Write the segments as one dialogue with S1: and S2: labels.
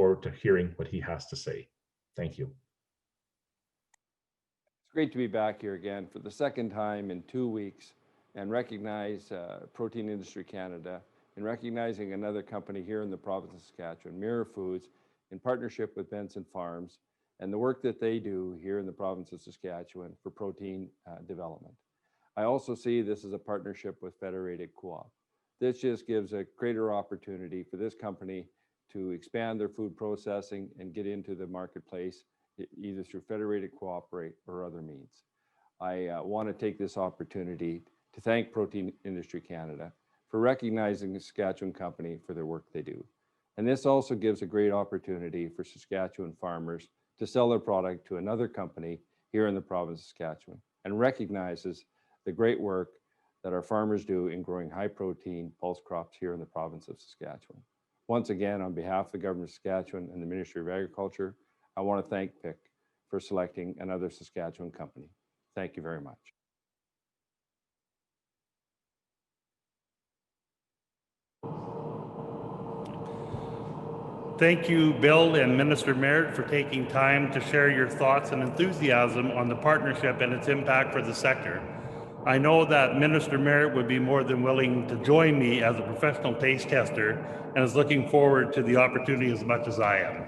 S1: forward to hearing what he has to say. Thank you.
S2: It's great to be back here again for the second time in 2 weeks and recognize Protein Industry Canada in recognizing another company here in the province of Saskatchewan, Mera Foods, in partnership with Benson Farms, and the work that they do here in the province of Saskatchewan for protein development. I also see this as a partnership with Federated Co-op. This just gives a greater opportunity for this company to expand their food processing and get into the marketplace, either through Federated Cooperate or other means. I want to take this opportunity to thank Protein Industry Canada for recognizing the Saskatchewan company for their work they do. And this also gives a great opportunity for Saskatchewan farmers to sell their product to another company here in the province of Saskatchewan, and recognizes the great work that our farmers do in growing high protein pulse crops here in the province of Saskatchewan. Once again, on behalf of the government of Saskatchewan and the Ministry of Agriculture, I want to thank PIC for selecting another Saskatchewan company. Thank you very much.
S3: Thank you, Bill and Minister Merritt, for taking time to share your thoughts and enthusiasm on the partnership and its impact for the sector. I know that Minister Merritt would be more than willing to join me as a professional taste tester and is looking forward to the opportunity as much as I am.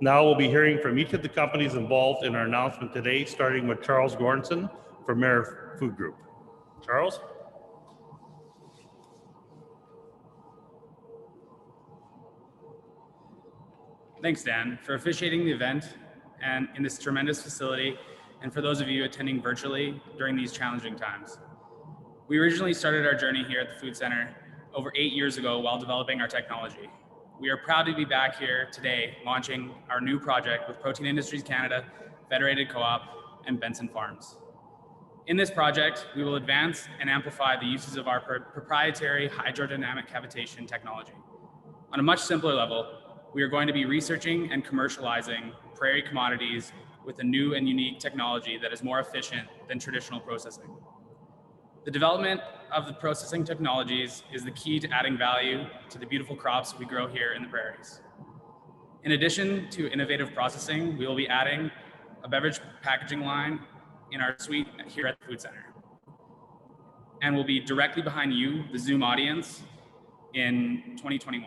S3: Now we'll be hearing from each of the companies involved in our announcement today, starting with Charles Goranson from Mera Food Group. Charles?
S4: Thanks, Dan, for officiating the event and in this tremendous facility, and for those of you attending virtually during these challenging times. We originally started our journey here at the Food Center over 8 years ago while developing our technology. We are proud to be back here today launching our new project with Protein Industries Canada, Federated Co-op, and Benson Farms. In this project, we will advance and amplify the uses of our proprietary hydrodynamic cavitation technology. On a much simpler level, we are going to be researching and commercializing prairie commodities with a new and unique technology that is more efficient than traditional processing. The development of the processing technologies is the key to adding value to the beautiful crops we grow here in the prairies. In addition to innovative processing, we will be adding a beverage packaging line in our suite here at the Food Center. And we'll be directly behind you, the Zoom audience, in 2021.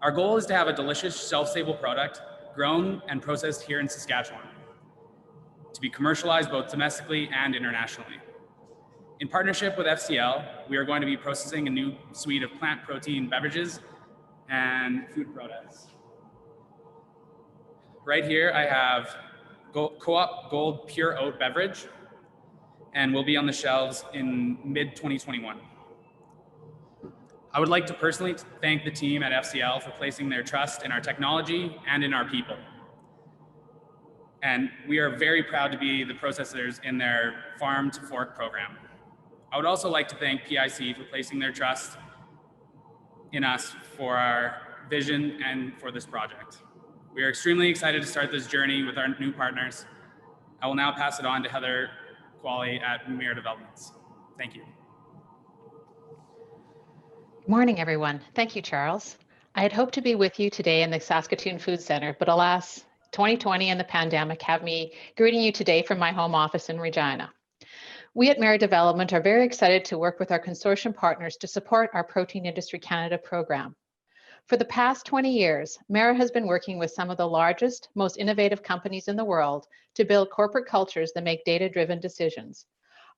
S4: Our goal is to have a delicious, shelf-stable product grown and processed here in Saskatchewan to be commercialized both domestically and internationally. In partnership with FCL, we are going to be processing a new suite of plant protein beverages and food products. Right here, I have Co-op Gold Pure Oat Beverage, and will be on the shelves in mid-2021. I would like to personally thank the team at FCL for placing their trust in our technology and in our people. And we are very proud to be the processors in their Farm to Fork program. I would also like to thank PIC for placing their trust in us for our vision and for this project. We are extremely excited to start this journey with our new partners. I will now pass it on to Heather Qualley at Mera Developments. Thank you.
S5: Good morning, everyone. Thank you, Charles. I had hoped to be with you today in the Saskatoon Food Center, but alas, 2020 and the pandemic have me greeting you today from my home office in Regina. We at Mera Development are very excited to work with our consortium partners to support our Protein Industry Canada program. For the past 20 years, Mera has been working with some of the largest, most innovative companies in the world to build corporate cultures that make data-driven decisions.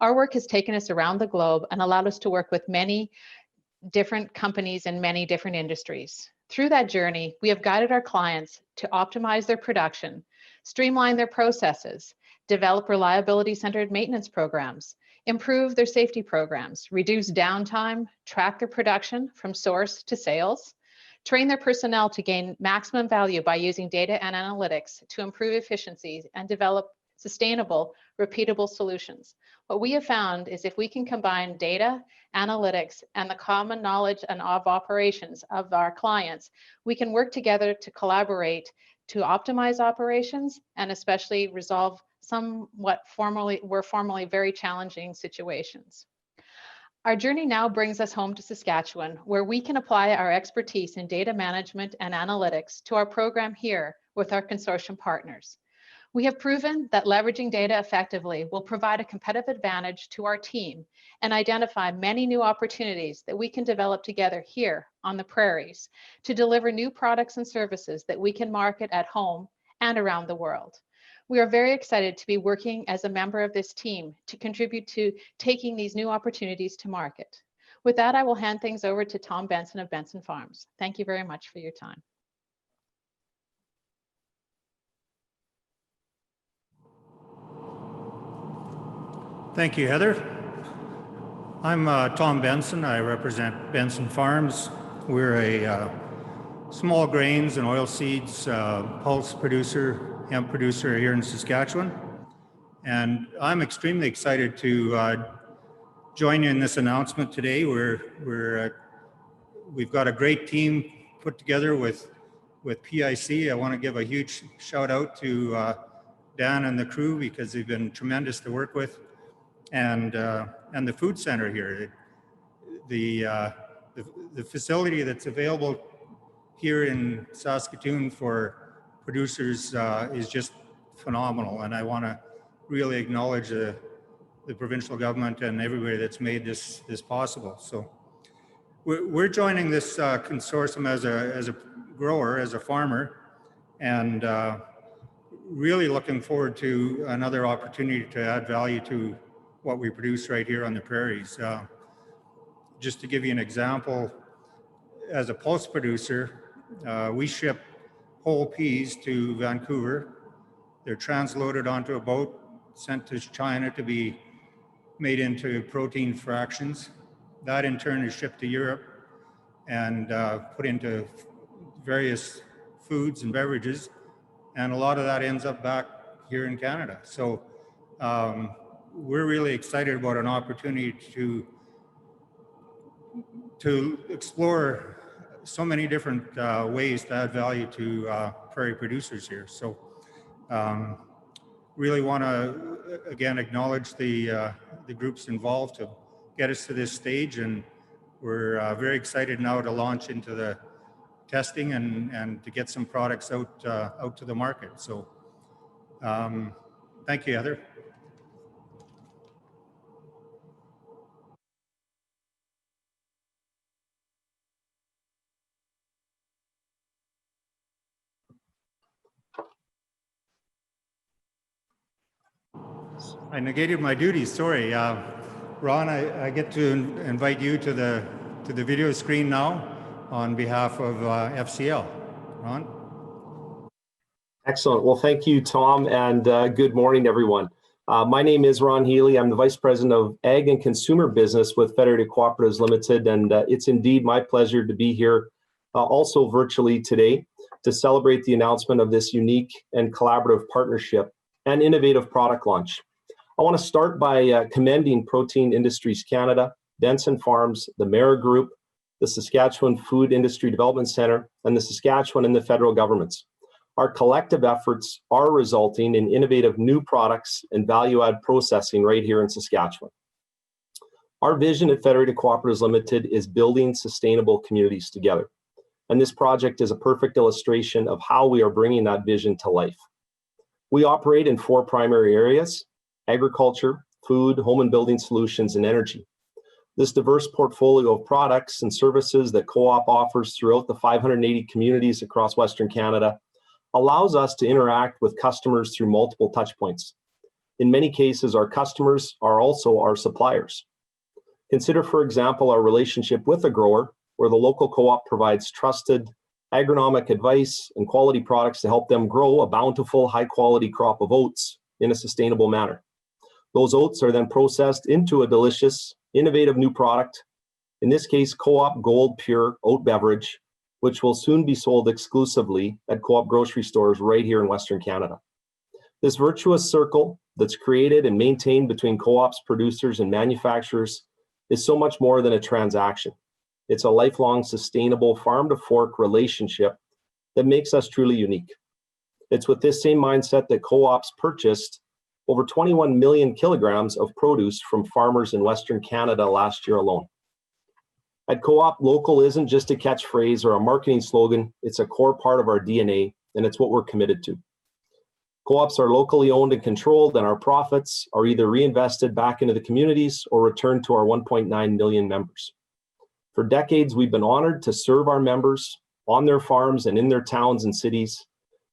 S5: Our work has taken us around the globe and allowed us to work with many different companies in many different industries. Through that journey, we have guided our clients to optimize their production, streamline their processes, develop reliability-centered maintenance programs, improve their safety programs, reduce downtime, track their production from source to sales, train their personnel to gain maximum value by using data and analytics to improve efficiencies, and develop sustainable, repeatable solutions. What we have found is if we can combine data, analytics, and the common knowledge and of operations of our clients, we can work together to collaborate to optimize operations and especially resolve somewhat formerly very challenging situations. Our journey now brings us home to Saskatchewan, where we can apply our expertise in data management and analytics to our program here with our consortium partners. We have proven that leveraging data effectively will provide a competitive advantage to our team and identify many new opportunities that we can develop together here on the prairies to deliver new products and services that we can market at home and around the world. We are very excited to be working as a member of this team to contribute to taking these new opportunities to market. With that, I will hand things over to Tom Benson of Benson Farms. Thank you very much for your time.
S6: Thank you, Heather. I'm Tom Benson. I represent Benson Farms. We're a small grains and oilseeds pulse producer, hemp producer here in Saskatchewan. And I'm extremely excited to join you in this announcement today. We've got a great team put together with PIC. I want to give a huge shout out to Dan and the crew because they've been tremendous to work with. And the food center here, the facility that's available here in Saskatoon for producers is just phenomenal. And I want to really acknowledge the provincial government and everybody that's made this possible. So we're joining this consortium as a grower, as a farmer, and really looking forward to another opportunity to add value to what we produce right here on the prairies. Just to give you an example, as a pulse producer, we ship whole peas to Vancouver. They're transloaded onto a boat, sent to China to be made into protein fractions. That in turn is shipped to Europe and put into various foods and beverages. And a lot of that ends up back here in Canada. So we're really excited about an opportunity to explore so many different ways to add value to prairie producers here. So really want to again acknowledge the groups involved to get us to this stage, and we're very excited now to launch into the testing and to get some products out to the market. So thank you, Heather. I negated my duties, sorry. Ron, I get to invite you to the video screen now on behalf of FCL. Ron?
S7: Excellent. Well, thank you, Tom, and good morning, everyone. My name is Ron Healy. I'm the Vice President of Ag and Consumer Business with Federated Co-operatives Limited, and it's indeed my pleasure to be here also virtually today to celebrate the announcement of this unique and collaborative partnership and innovative product launch. I want to start by commending Protein Industries Canada, Benson Farms, the Mera Group, the Saskatchewan Food Industry Development Centre, and the Saskatchewan and the federal governments. Our collective efforts are resulting in innovative new products and value-add processing right here in Saskatchewan. Our vision at Federated Co-operatives Limited is building sustainable communities together. And this project is a perfect illustration of how we are bringing that vision to life. We operate in 4 primary areas: agriculture, food, home and building solutions, and energy. This diverse portfolio of products and services that Co-op offers throughout the 580 communities across Western Canada allows us to interact with customers through multiple touchpoints. In many cases, our customers are also our suppliers. Consider, for example, our relationship with a grower, where the local co-op provides trusted agronomic advice and quality products to help them grow a bountiful, high-quality crop of oats in a sustainable manner. Those oats are then processed into a delicious, innovative new product, in this case, Co-op Gold Pure Oat Beverage, which will soon be sold exclusively at Co-op grocery stores right here in Western Canada. This virtuous circle that's created and maintained between co-ops, producers, and manufacturers is so much more than a transaction. It's a lifelong, sustainable farm-to-fork relationship that makes us truly unique. It's with this same mindset that co-ops purchased over 21 million kilograms of produce from farmers in Western Canada last year alone. At Co-op, local isn't just a catchphrase or a marketing slogan, it's a core part of our DNA, and it's what we're committed to. Co-ops are locally owned and controlled, and our profits are either reinvested back into the communities or returned to our 1.9 million members. For decades, we've been honored to serve our members on their farms and in their towns and cities.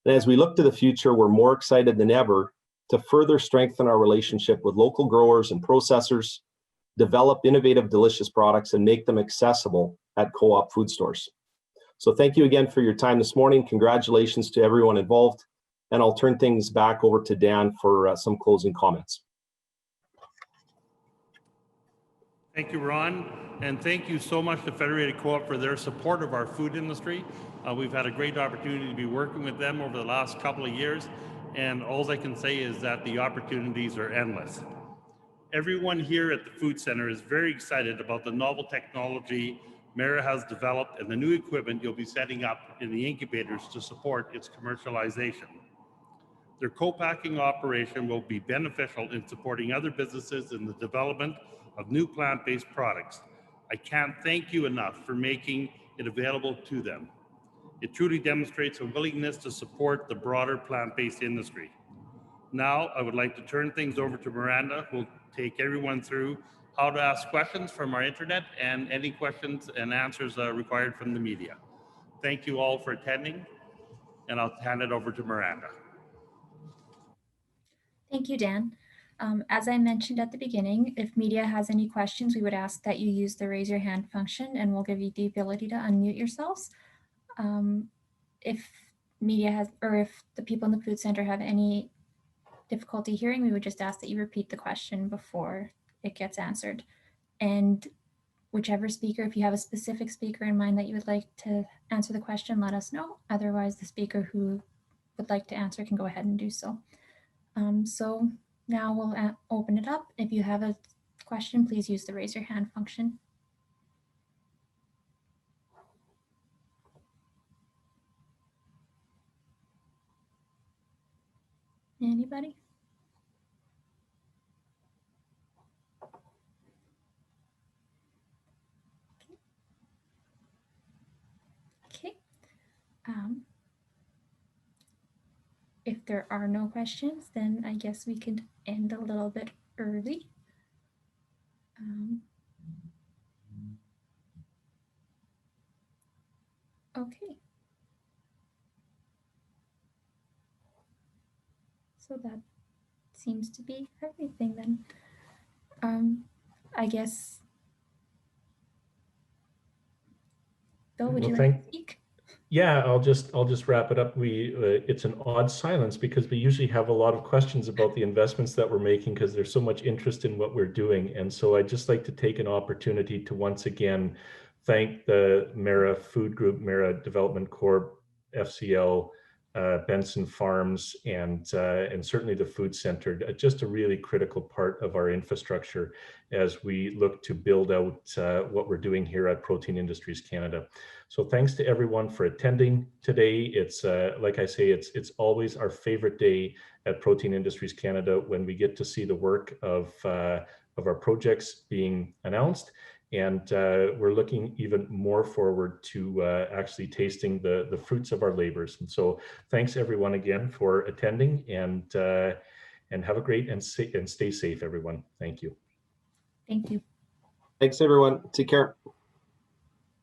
S7: And as we look to the future, we're more excited than ever to further strengthen our relationship with local growers and processors, develop innovative, delicious products, and make them accessible at Co-op food stores. So thank you again for your time this morning. Congratulations to everyone involved. And I'll turn things back over to Dan for some closing comments.
S3: Thank you, Ron. And thank you so much to Federated Co-op for their support of our food industry. We've had a great opportunity to be working with them over the last couple of years. And all I can say is that the opportunities are endless. Everyone here at the Food Center is very excited about the novel technology Mera has developed and the new equipment you'll be setting up in the incubators to support its commercialization. Their co-packing operation will be beneficial in supporting other businesses in the development of new plant-based products. I can't thank you enough for making it available to them. It truly demonstrates a willingness to support the broader plant-based industry. Now, I would like to turn things over to Miranda, who will take everyone through how to ask questions from our internet and any questions and answers required from the media. Thank you all for attending, and I'll hand it over to Miranda.
S8: Thank you, Dan. As I mentioned at the beginning, if media has any questions, we would ask that you use the raise your hand function and we'll give you the ability to unmute yourselves. If media has, or if the people in the food center have any difficulty hearing, we would just ask that you repeat the question before it gets answered. And whichever speaker, if you have a specific speaker in mind that you would like to answer the question, let us know. Otherwise, the speaker who would like to answer can go ahead and do so. So now we'll open it up. If you have a question, please use the raise your hand function. Anybody? Okay. If there are no questions, then I guess we could end a little bit early. Okay. So that seems to be everything then. I guess, Bill, would you like to speak?
S1: Yeah, I'll just wrap it up. It's an odd silence because we usually have a lot of questions about the investments that we're making because there's so much interest in what we're doing. And so I'd just like to take an opportunity to once again thank the Mera Food Group, Mera Development Corp, FCL, Benson Farms, and certainly the Food Center, just a really critical part of our infrastructure as we look to build out what we're doing here at Protein Industries Canada. So thanks to everyone for attending today. It's like I say, it's always our favorite day at Protein Industries Canada when we get to see the work of our projects being announced. And we're looking even more forward to actually tasting the fruits of our labors. And so thanks everyone again for attending, and have a great and stay safe, everyone. Thank you.
S8: Thank you.
S7: Thanks, everyone. Take care.